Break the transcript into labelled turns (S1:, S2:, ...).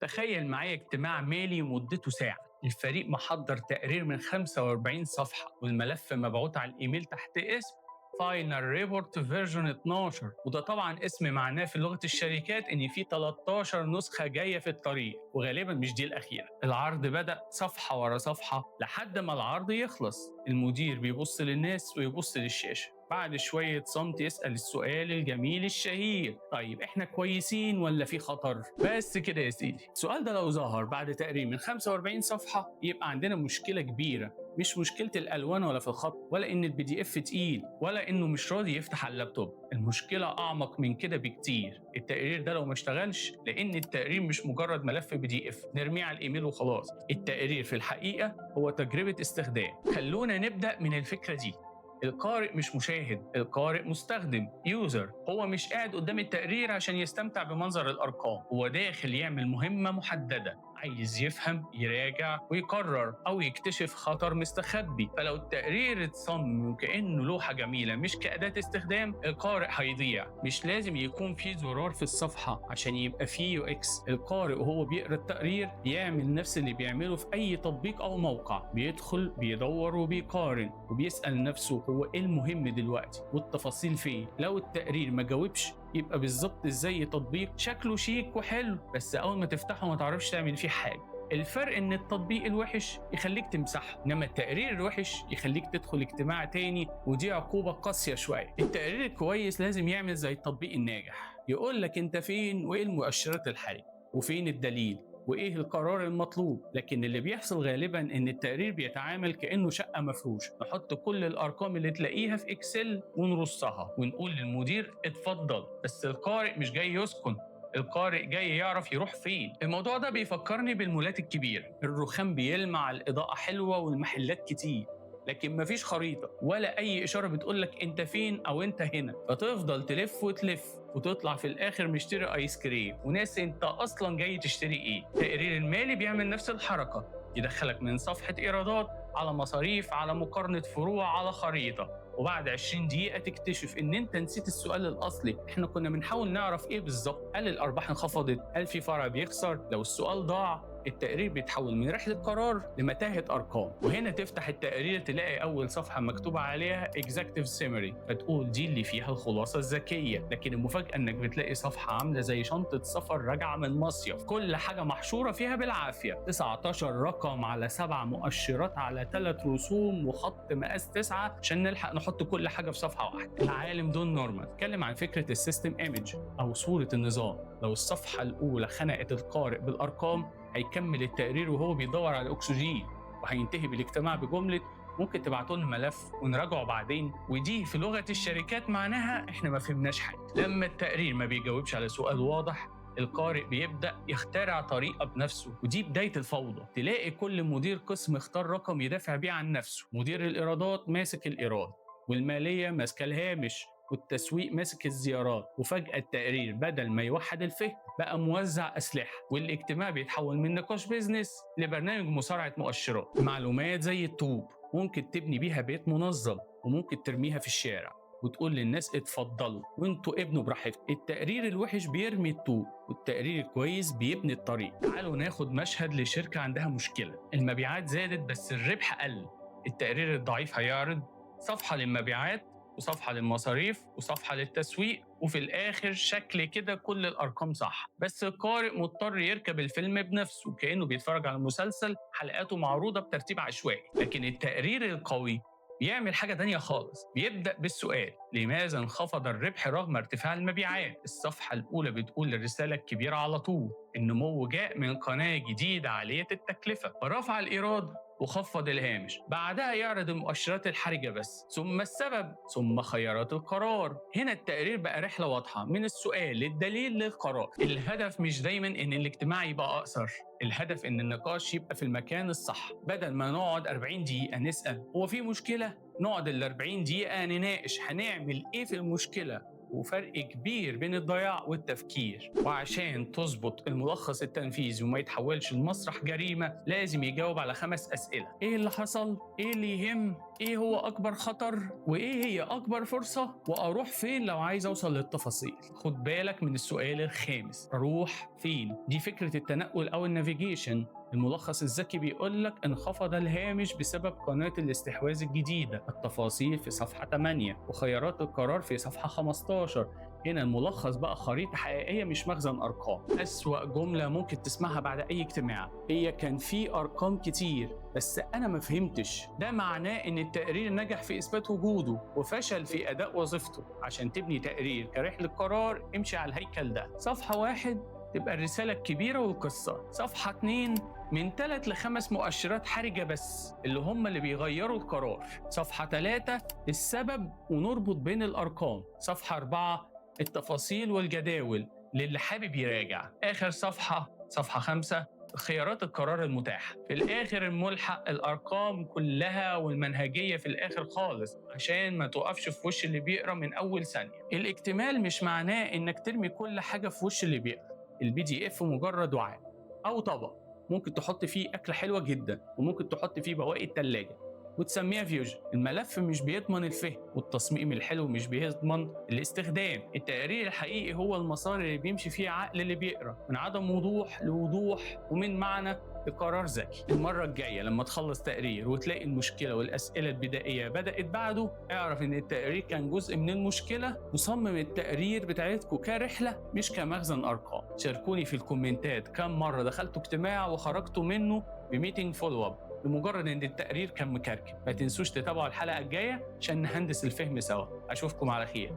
S1: تخيل معايا اجتماع مالي مدته ساعة. الفريق محضر تقرير من 45 صفحة والملف مبعوت على الإيميل تحت اسم فاينل ريبورت فيرجن 12، وده طبعا اسم معناه في لغة الشركات إن في 13 نسخة جاية في الطريق، وغالبا مش دي الأخيرة. العرض بدأ صفحة ورا صفحة لحد ما العرض يخلص. المدير بيبص للناس ويبص للشاشة، بعد شوية صمت يسأل السؤال الجميل الشهير: طيب احنا كويسين ولا في خطر؟ بس كده يا سيدي. السؤال ده لو ظهر بعد تقرير من 45 صفحة يبقى عندنا مشكلة كبيرة. مش مشكلة الألوان ولا في الخط ولا إن البي دي إف تقيل ولا إنه مش راضي يفتح اللابتوب. المشكلة أعمق من كده بكتير. التقرير ده لو ما اشتغلش، لأن التقرير مش مجرد ملف بي دي إف نرميه على الإيميل وخلاص. التقرير في الحقيقة هو تجربة استخدام. خلونا نبدأ من الفكرة دي. القارئ مش مشاهد، القارئ مستخدم، يوزر. هو مش قاعد قدام التقرير عشان يستمتع بمنظر الأرقام، هو داخل يعمل مهمة محددة، عايز يفهم، يراجع ويقرر أو يكتشف خطر مستخبي. فلو التقرير اتصمم كأنه لوحة جميلة مش كأداة استخدام، القارئ هيضيع. مش لازم يكون في زرار في الصفحة عشان يبقى فيه يو اكس. القارئ وهو بيقرأ التقرير بيعمل نفس اللي بيعمله في أي تطبيق أو موقع، بيدخل بيدور وبيقارن وبيسأل نفسه هو ايه المهم دلوقتي والتفاصيل فين. لو التقرير ما جاوبش يبقى بالظبط زي تطبيق شكله شيك وحلو بس اول ما تفتحه ما تعرفش تعمل فيه حاجه. الفرق ان التطبيق الوحش يخليك تمسحه، انما التقرير الوحش يخليك تدخل اجتماع تاني، ودي عقوبه قاسيه شويه. التقرير الكويس لازم يعمل زي التطبيق الناجح، يقول لك انت فين وايه المؤشرات الحرجه وفين الدليل وايه القرار المطلوب. لكن اللي بيحصل غالبا ان التقرير بيتعامل كانه شقه مفروشه، نحط كل الارقام اللي تلاقيها في اكسل ونرصها ونقول للمدير اتفضل. بس القارئ مش جاي يسكن، القارئ جاي يعرف يروح فين. الموضوع ده بيفكرني بالمولات الكبيرة، الرخام بيلمع، الإضاءة حلوة والمحلات كتير، لكن مفيش خريطة ولا أي إشارة بتقولك أنت فين أو أنت هنا. فتفضل تلف وتلف وتطلع في الآخر مشتري آيس كريم وناس أنت أصلا جاي تشتري إيه. التقرير المالي بيعمل نفس الحركة، يدخلك من صفحة إيرادات على مصاريف على مقارنة فروع على خريطة، وبعد 20 دقيقة تكتشف إن أنت نسيت السؤال الأصلي. إحنا كنا بنحاول نعرف إيه بالظبط؟ هل الأرباح انخفضت؟ هل في فرع بيخسر؟ لو السؤال ضاع التقرير بيتحول من رحلة قرار لمتاهة أرقام. وهنا تفتح التقرير تلاقي أول صفحة مكتوب عليها Executive Summary، فتقول دي اللي فيها الخلاصة الذكية. لكن المفاجأة إنك بتلاقي صفحة عاملة زي شنطة سفر راجعة من مصيف، كل حاجة محشورة فيها بالعافية، 19 رقم على 7 مؤشرات على 3 رسوم وخط مقاس 9 عشان نلحق نحط كل حاجة في صفحة واحدة. العالم دون نورمان اتكلم عن فكرة السيستم ايمج أو صورة النظام. لو الصفحة الأولى خنقت القارئ بالأرقام، هيكمل التقرير وهو بيدور على الأكسجين، وهينتهي بالاجتماع بجملة ممكن تبعتوا لنا ملف ونراجعه بعدين. ودي في لغة الشركات معناها احنا ما فهمناش حاجة. لما التقرير ما بيجاوبش على سؤال واضح، القارئ بيبدأ يخترع طريقة بنفسه، ودي بداية الفوضى. تلاقي كل مدير قسم اختار رقم يدافع بيه عن نفسه، مدير الإيرادات ماسك الإيراد، والمالية ماسكة الهامش، والتسويق ماسك الزيارات. وفجأة التقرير بدل ما يوحد الفهم بقى موزع أسلحة، والاجتماع بيتحول من نقاش بيزنس لبرنامج مصارعة مؤشرات. معلومات زي الطوب ممكن تبني بيها بيت منظم، وممكن ترميها في الشارع وتقول للناس اتفضلوا وانتوا ابنوا براحتكم. التقرير الوحش بيرمي الطوب والتقرير الكويس بيبني الطريق. تعالوا ناخد مشهد لشركة عندها مشكلة، المبيعات زادت بس الربح قل. التقرير الضعيف هيعرض صفحة للمبيعات وصفحة للمصاريف وصفحة للتسويق، وفي الآخر شكل كده كل الأرقام صح، بس القارئ مضطر يركب الفيلم بنفسه كأنه بيتفرج على مسلسل حلقاته معروضة بترتيب عشوائي. لكن التقرير القوي بيعمل حاجة تانية خالص، بيبدأ بالسؤال: لماذا انخفض الربح رغم ارتفاع المبيعات؟ الصفحة الأولى بتقول الرسالة الكبيرة على طول: النمو جاء من قناة جديدة عالية التكلفة فرفع الإيراد وخفض الهامش. بعدها يعرض المؤشرات الحرجة بس، ثم السبب، ثم خيارات القرار. هنا التقرير بقى رحلة واضحة من السؤال للدليل للقرار. الهدف مش دايما ان الاجتماع يبقى اقصر، الهدف ان النقاش يبقى في المكان الصح. بدل ما نقعد 40 دقيقة نسأل هو في مشكلة، نقعد ال 40 دقيقة نناقش هنعمل ايه في المشكلة. وفرق كبير بين الضياع والتفكير. وعشان تظبط الملخص التنفيذي وما يتحولش لمسرح جريمة، لازم يجاوب على 5 أسئلة: ايه اللي حصل؟ ايه اللي يهم؟ إيه هو أكبر خطر وإيه هي أكبر فرصة وأروح فين لو عايز أوصل للتفاصيل. خد بالك من السؤال الخامس، أروح فين؟ دي فكرة التنقل أو النافيجيشن. الملخص الذكي بيقول لك انخفض الهامش بسبب قناة الاستحواذ الجديدة. التفاصيل في صفحة 8 وخيارات القرار في صفحة 15. هنا الملخص بقى خريطة حقيقية مش مخزن أرقام. أسوأ جملة ممكن تسمعها بعد أي اجتماع هي كان في أرقام كتير بس أنا ما فهمتش. ده معناه إن التقرير نجح في إثبات وجوده وفشل في أداء وظيفته. عشان تبني تقرير كرحلة قرار امشي على الهيكل ده. صفحة 1 تبقى الرسالة الكبيرة والقصة. صفحة 2 من 3 ل5 مؤشرات حرجة بس اللي هم اللي بيغيروا القرار. صفحة 3 السبب ونربط بين الأرقام. صفحة 4 التفاصيل والجداول للي حابب يراجع. آخر صفحة 5 خيارات القرار المتاحة. في الآخر الملحق الأرقام كلها والمنهجية في الآخر خالص عشان ما توقفش في وش اللي بيقرأ من أول ثانية. الاكتمال مش معناه إنك ترمي كل حاجة في وش اللي بيقرأ. الPDF مجرد وعاء أو طبق ممكن تحط فيه أكلة حلوة جدا وممكن تحط فيه بواقي التلاجة وتسميها فيوجن. الملف مش بيضمن الفهم والتصميم الحلو مش بيضمن الاستخدام. التقرير الحقيقي هو المسار اللي بيمشي فيه عقل اللي بيقرأ من عدم وضوح لوضوح ومن معنى لقرار ذكي. المرة الجاية لما تخلص تقرير وتلاقي المشكلة والأسئلة البدائية بدأت بعده اعرف إن التقرير كان جزء من المشكلة وصمم التقرير بتاعتكم كرحلة مش كمخزن أرقام. شاركوني في الكومنتات كم مرة دخلتوا اجتماع وخرجتوا منه بميتنج فولو اب لمجرد ان التقرير كان مكركب. ما تنسوش تتابعوا الحلقة الجاية عشان نهندس الفهم سوا. اشوفكم على خير.